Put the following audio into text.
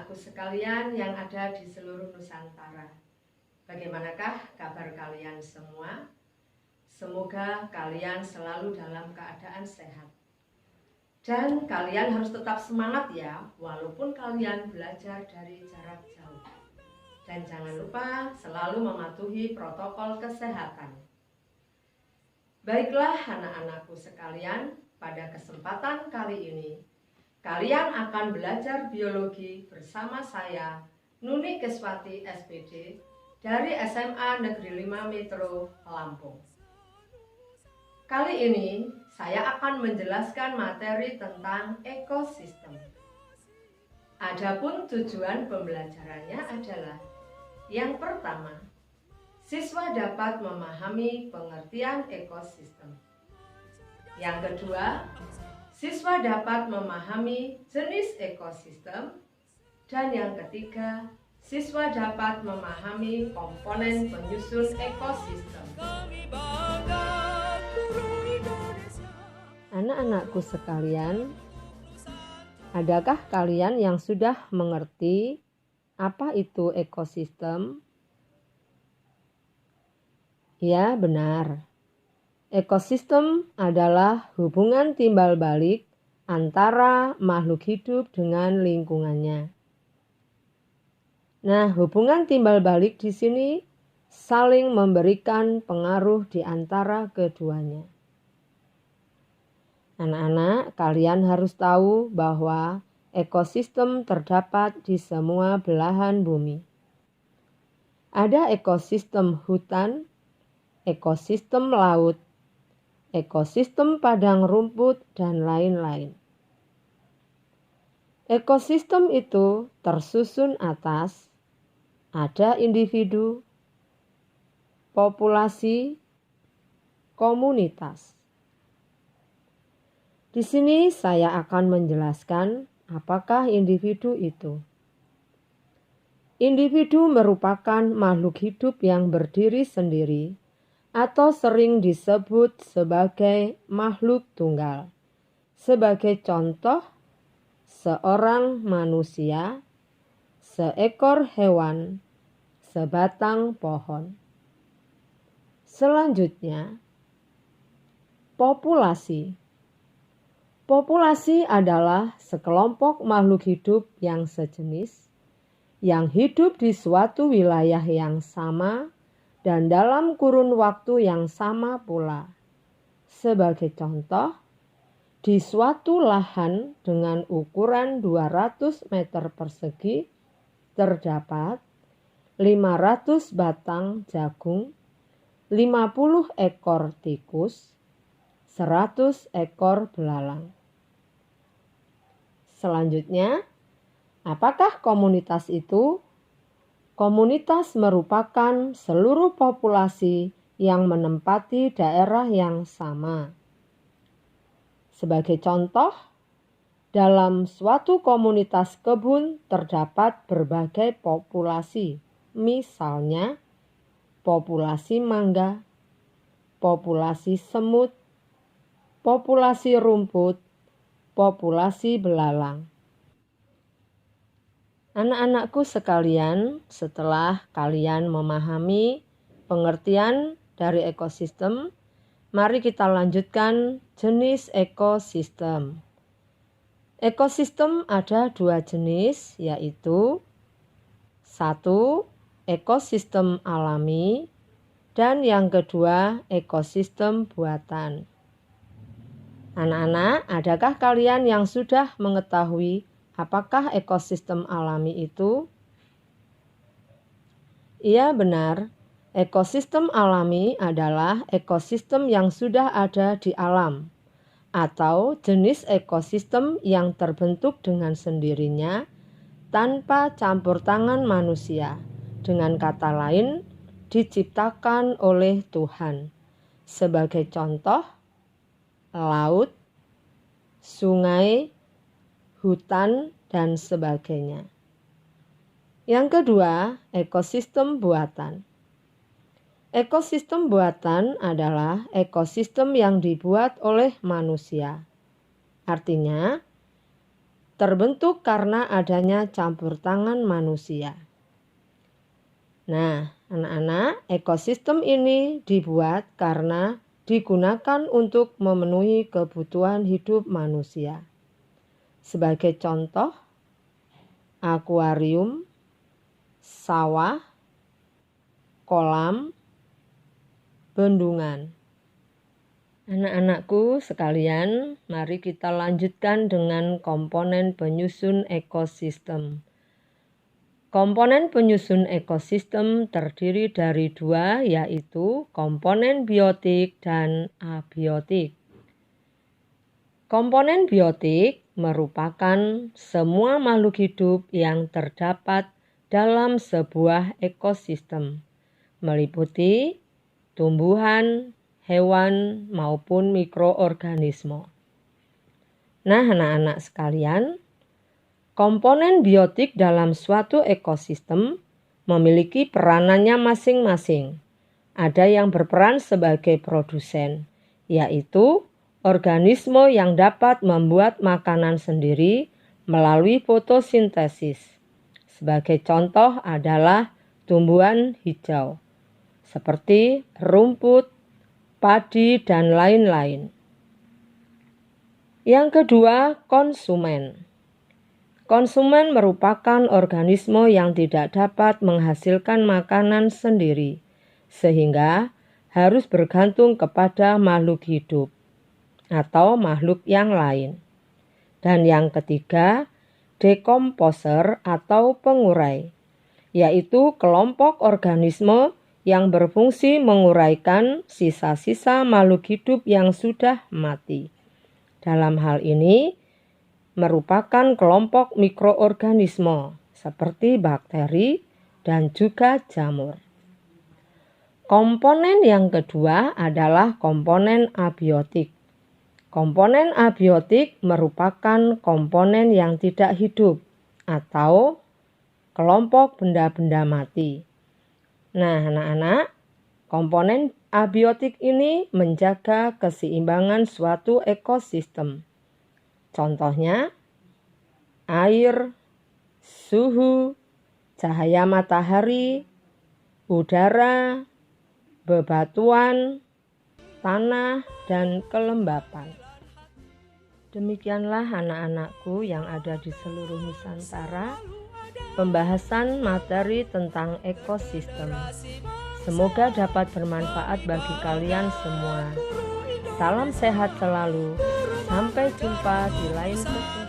anak-anakku sekalian yang ada di seluruh Nusantara. Bagaimanakah kabar kalian semua? Semoga kalian selalu dalam keadaan sehat. Dan kalian harus tetap semangat ya, walaupun kalian belajar dari jarak jauh. Dan jangan lupa selalu mematuhi protokol kesehatan. Baiklah anak-anakku sekalian, pada kesempatan kali ini, kalian akan belajar biologi bersama saya, Nuni Keswati SPD, dari SMA Negeri 5 Metro, Lampung. Kali ini, saya akan menjelaskan materi tentang ekosistem. Adapun tujuan pembelajarannya adalah yang pertama, siswa dapat memahami pengertian ekosistem. Yang kedua, siswa dapat memahami jenis ekosistem. Dan yang ketiga, siswa dapat memahami komponen penyusun ekosistem. Anak-anakku sekalian, adakah kalian yang sudah mengerti apa itu ekosistem? Ya, benar. Ekosistem adalah hubungan timbal balik antara makhluk hidup dengan lingkungannya. Nah, hubungan timbal balik di sini saling memberikan pengaruh di antara keduanya. Anak-anak, kalian harus tahu bahwa ekosistem terdapat di semua belahan bumi. Ada ekosistem hutan, ekosistem laut, ekosistem padang rumput, dan lain-lain. Ekosistem itu tersusun atas ada individu, populasi, komunitas. Di sini saya akan menjelaskan apakah individu itu. Individu merupakan makhluk hidup yang berdiri sendiri atau sering disebut sebagai makhluk tunggal. Sebagai contoh, seorang manusia, seekor hewan, sebatang pohon. Selanjutnya, populasi. Populasi adalah sekelompok makhluk hidup yang sejenis, yang hidup di suatu wilayah yang sama dan dalam kurun waktu yang sama pula. Sebagai contoh, di suatu lahan dengan ukuran 200 meter persegi terdapat 500 batang jagung, 50 ekor tikus, 100 ekor belalang. Selanjutnya, apakah komunitas itu? Komunitas merupakan seluruh populasi yang menempati daerah yang sama. Sebagai contoh, dalam suatu komunitas kebun terdapat berbagai populasi, misalnya populasi mangga, populasi semut, populasi rumput, populasi belalang. Anak-anakku sekalian, setelah kalian memahami pengertian dari ekosistem, mari kita lanjutkan jenis ekosistem. Ekosistem ada dua jenis, yaitu 1. Ekosistem alami, dan yang kedua ekosistem buatan. Anak-anak, adakah kalian yang sudah mengetahui apakah ekosistem alami itu? Iya, benar. Ekosistem alami adalah ekosistem yang sudah ada di alam, atau jenis ekosistem yang terbentuk dengan sendirinya tanpa campur tangan manusia. Dengan kata lain, diciptakan oleh Tuhan. Sebagai contoh, laut, sungai, hutan, dan sebagainya. Yang kedua, ekosistem buatan. Ekosistem buatan adalah ekosistem yang dibuat oleh manusia. Artinya, terbentuk karena adanya campur tangan manusia. Nah, anak-anak, ekosistem ini dibuat karena digunakan untuk memenuhi kebutuhan hidup manusia. Sebagai contoh, akuarium, sawah, kolam, bendungan. Anak-anakku sekalian, mari kita lanjutkan dengan komponen penyusun ekosistem. Komponen penyusun ekosistem terdiri dari dua, yaitu komponen biotik dan abiotik. Komponen biotik merupakan semua makhluk hidup yang terdapat dalam sebuah ekosistem, meliputi tumbuhan, hewan, maupun mikroorganisme. Nah, anak-anak sekalian, komponen biotik dalam suatu ekosistem memiliki peranannya masing-masing. Ada yang berperan sebagai produsen, yaitu organisme yang dapat membuat makanan sendiri melalui fotosintesis. Sebagai contoh adalah tumbuhan hijau, seperti rumput, padi, dan lain-lain. Yang kedua, konsumen. Konsumen merupakan organisme yang tidak dapat menghasilkan makanan sendiri, sehingga harus bergantung kepada makhluk hidup atau makhluk yang lain. Dan yang ketiga, dekomposer atau pengurai, yaitu kelompok organisme yang berfungsi menguraikan sisa-sisa makhluk hidup yang sudah mati. Dalam hal ini, merupakan kelompok mikroorganisme seperti bakteri dan juga jamur. Komponen yang kedua adalah komponen abiotik. Komponen abiotik merupakan komponen yang tidak hidup atau kelompok benda-benda mati. Nah, anak-anak, komponen abiotik ini menjaga keseimbangan suatu ekosistem. Contohnya, air, suhu, cahaya matahari, udara, bebatuan, tanah, dan kelembapan. Demikianlah anak-anakku yang ada di seluruh Nusantara, pembahasan materi tentang ekosistem. Semoga dapat bermanfaat bagi kalian semua. Salam sehat selalu. Sampai jumpa di lain kesempatan.